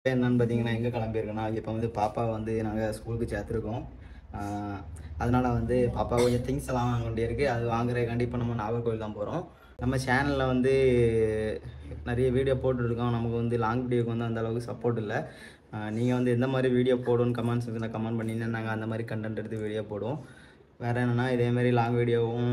என்னன்னு பார்த்தீங்கன்னா எங்கே கிளம்பியிருக்கோன்னா இப்போ வந்து பாப்பா வந்து நாங்கள் ஸ்கூலுக்கு சேர்த்துருக்கோம். அதனால் வந்து பாப்பா கொஞ்சம் திங்ஸ் எல்லாம் வாங்க வேண்டியிருக்கு. அது வாங்குறதுக்காண்டி இப்போ நம்ம நாகர்கோவில் தான் போகிறோம். நம்ம சேனலில் வந்து நிறைய வீடியோ போட்டுருக்கோம். நமக்கு வந்து லாங் வீடியோக்கு வந்து அந்த அளவுக்கு சப்போர்ட் இல்லை. நீங்கள் வந்து எந்த மாதிரி வீடியோ போடுன்னு கமெண்ட் செக்ஷனில் கமெண்ட் பண்ணிங்கன்னா நாங்கள் அந்த மாதிரி கண்டென்ட் எடுத்து வீடியோ போடுவோம். வேறு என்னென்னா இதேமாரி லாங் வீடியோவும்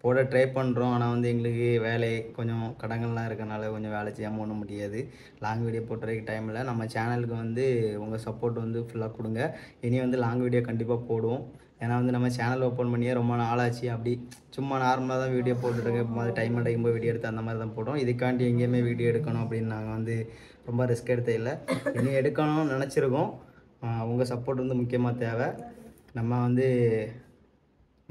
போட ட்ரை பண்ணுறோம். ஆனால் வந்து எங்களுக்கு வேலை கொஞ்சம் கடங்கள்லாம் இருக்கனால கொஞ்சம் வேலை செய்யாமல் ஒன்றும் முடியாது. லாங் வீடியோ போட்டுறதுக்கு டைம் இல்லை. நம்ம சேனலுக்கு வந்து உங்கள் சப்போர்ட் வந்து ஃபுல்லாக கொடுங்க. இனி வந்து லாங் வீடியோ கண்டிப்பாக போடுவோம். ஏன்னா வந்து நம்ம சேனல் ஓப்பன் பண்ணியே ரொம்ப நாள் ஆச்சு. அப்படி சும்மா நார்மலாக தான் வீடியோ போட்டுருக்கேன். போது டைம் கிடைக்கும்போது வீடியோ எடுத்து அந்த மாதிரி தான் போடுறோம். இதுக்காண்டி எங்கேயுமே வீடியோ எடுக்கணும் அப்படின்னு நாங்கள் வந்து ரொம்ப ரிஸ்க் எடுத்தே இல்லை. இனி எடுக்கணும்னு நினச்சிருக்கோம். உங்கள் சப்போர்ட் வந்து முக்கியமாக தேவை. நம்ம வந்து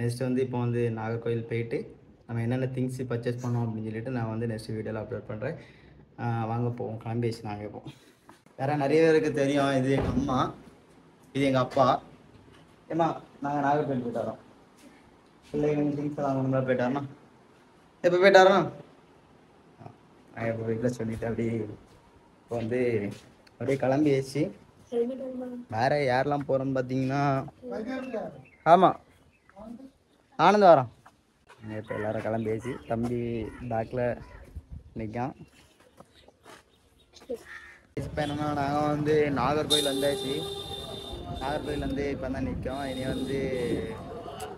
நெக்ஸ்ட் வந்து இப்போ வந்து நாகர்கோவில் போயிட்டு நம்ம என்னென்ன திங்ஸ் பர்ச்சேஸ் பண்ணோம் அப்படின்னு சொல்லிட்டு நான் வந்து நெக்ஸ்ட் வீடியோவில் அப்லோட் பண்ணுறேன். வாங்க போவோம், கிளம்பிச்சு நாங்கள் இப்போ. வேறு நிறைய பேருக்கு தெரியும், இது எங்கள் அம்மா, இது எங்கள் அப்பா. ஏம்மா நாங்கள் நாகர்கோவில் போயிட்டு வரோம். பிள்ளைங்க திங்ஸ் எல்லாம் ஒன்றுமே போயிட்டாருண்ணா. எப்போ போயிட்டாருண்ணா? நான் இப்போ வீட்டில் சொல்லிவிட்டு அப்படி இப்போ வந்து அப்படியே கிளம்பியாச்சு. வேறு யாரெல்லாம் போகிறோன்னு பார்த்தீங்கன்னா ஆமாம் ஆனந்த் வரோம். இப்போ எல்லோரும் கிளம்பியாச்சு. தம்பி பேக்கில் நிற்கான். இப்போ என்னன்னா நாங்கள் வந்து நாகர்கோவில் வந்தாச்சு. நாகர்கோவில் வந்து இப்போ தான் நிற்கும். இனி வந்து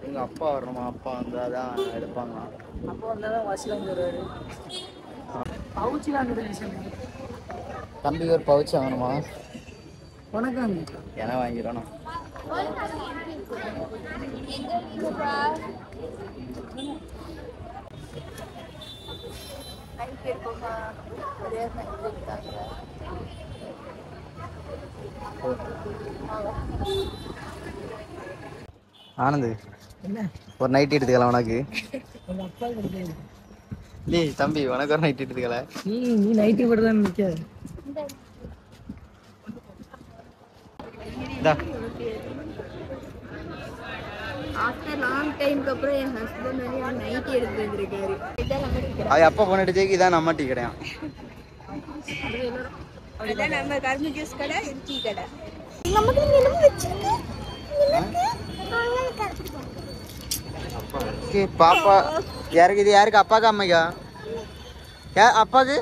எங்கள் அப்பா வரணுமா, அப்பா வந்தால் தான் எடுப்பாங்களாம். அப்போ வந்தால் தான் வாசிலாம் வந்துடுவார். பவுச்சு வாங்குறது தம்பிக்கு ஒரு பவுச்சு வாங்கணுமா? வணக்கம். ஏன்னா வாங்கிடணும். ஆனந்த் ஒரு நைட் எடுத்துக்கலாம் உனக்கு. நீ தம்பி உனக்கு ஒரு நைட் எடுத்துக்கல. நீ நைட்டி போட்டு தான் நிற்க. ஆஃப்டர் லாங் டைம்க்கு அப்புறம் என் ஹஸ்பண்ட் வந்து நைட்டி எடுத்து வந்திருக்காரு. அது அப்பா போன அடிச்சேக்கு இதான் நம்ம டீ கடையா? அதான் நம்ம கரும்பு ஜூஸ் கடை, டீ கடை. எங்க அம்மாக்கு நீங்க என்னமோ வச்சிருக்கீங்க. பாப்பா யாருக்கு? இது யாருக்கு? அப்பாக்கா அம்மைக்கா? அப்பாக்கு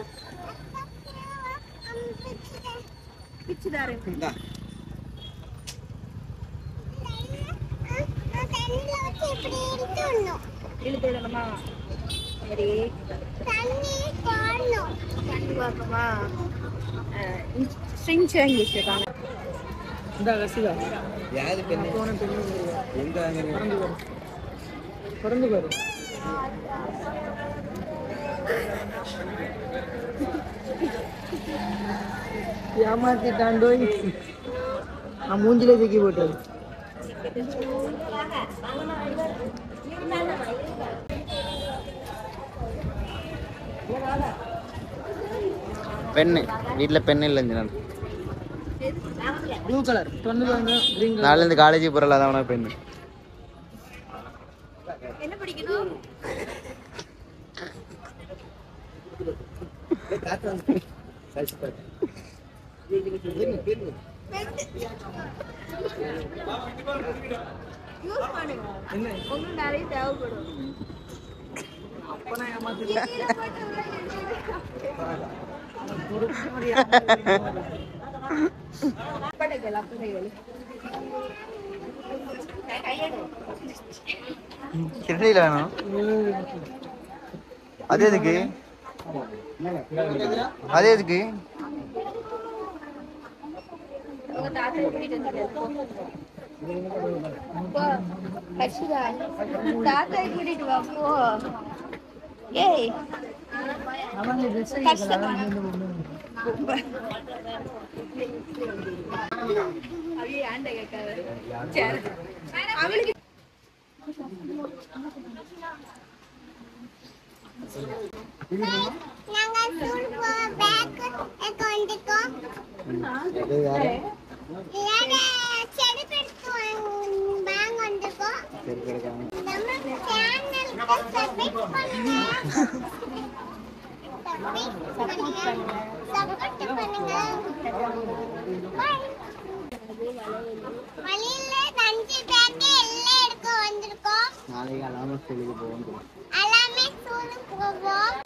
பிச்சுதாரே. இழுத்துடணுமா? சரி தண்ணி பார்க்கமா? ஸ்ட்ரிங் வாங்கி வச்சிருக்காங்க. இந்த ரசிகா யாரு பெண்ணு? போன பெண்ணு எங்க பிறந்து பாரு. ஏமாத்திட்டாண்டோ. நான் மூஞ்சிலே தூக்கி போட்டது. பெண்ணு வீட்டில் பெண்ணு இல்லைங்க. ப்ளூ கலர் கிரீன் நாளிலேருந்து காலேஜுக்கு போகிறல அதான் உனக்கு பெண்ணு. என்ன படிக்கணும்? யூஸ் பண்ணுங்க. உங்களுக்கு நிறைய தேவைப்படும். அப்பனா ஏமாத்திட்டேன். கிரணியில் வேணும். அது எதுக்கு? அது எதுக்கு? தாத்தா கூட்டிட்டு வா போ. ஏய் ஆண்ட கேட்காத. அவளுக்கு சப்போர்ட் பண்ணுங்க. வழியில தஞ்சி பேக் எல்லாம் எடுக்க வந்திருக்கோம். நாளைக்கு எல்லாமே ஸ்கூலுக்கு போவோம். எல்லாமே ஸ்கூலுக்கு போவோம்.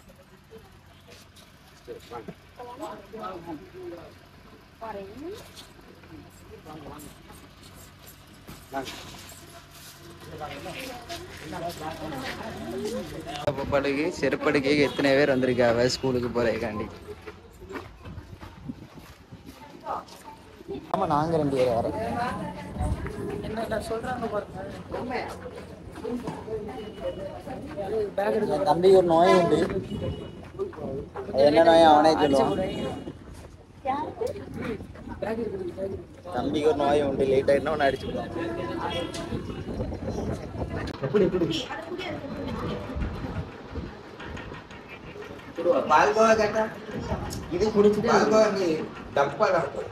படுக்கு செருப்படுக்கு எத்தனை பேர் வந்திருக்காவ ஸ்கூலுக்கு போறதுக்காண்டி. ஆமா நாங்க 2 பேர் வரோம். என்ன சொல்றாங்க பாருங்க. என் தம்பிக்கு ஒரு நோய் உண்டு. அது என்ன நோய் அவனே சொல்லுவான். தம்பிக்கு ஒரு நோய் உண்டு, லேட் ஆயிடுனா அவனை அடிச்சு விடுவான். பால்கோவா கேட்டா இது குடிச்சு பால்கோவா டப்பா டப்பா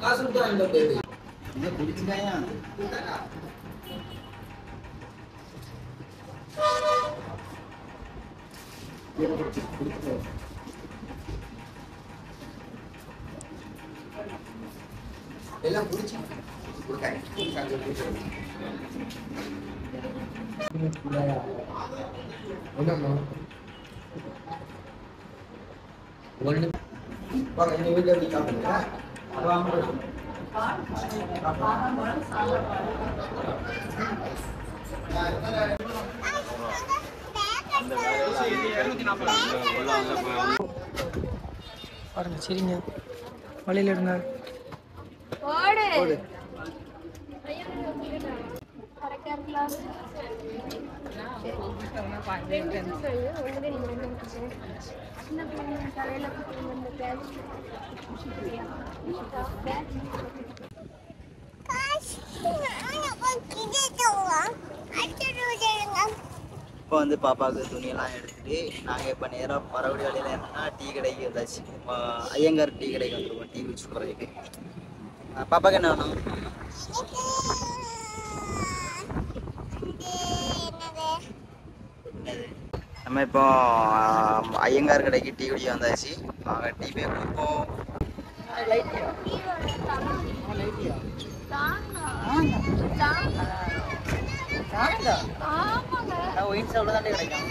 காசு இதை குடிச்சுட்டாயா? எல்லாம் குடிச்சு பாருங்க சரிங்க வழியில இருங்க. ஓடு. இப்போ வந்து பாப்பாவுக்கு துணியெல்லாம் எடுத்துட்டு நாங்கள் இப்போ நேராக பரவடி வழியில் என்னன்னா டீ கடைக்கு வந்தாச்சு. ஐயங்கார் டீ கடைக்கு வந்துருக்கோம் டீ குடிச்சு போகிறதுக்கு. பாப்பாவுக்கு என்ன வேணும்? நம்ம இப்போ ஐயங்கார் கடைக்கு டீ குடிக்க வந்தாச்சு. நாங்கள் டீ போய் கொடுப்போம். ஒயின் சாப்பிட தாண்டி கிடைக்கும்.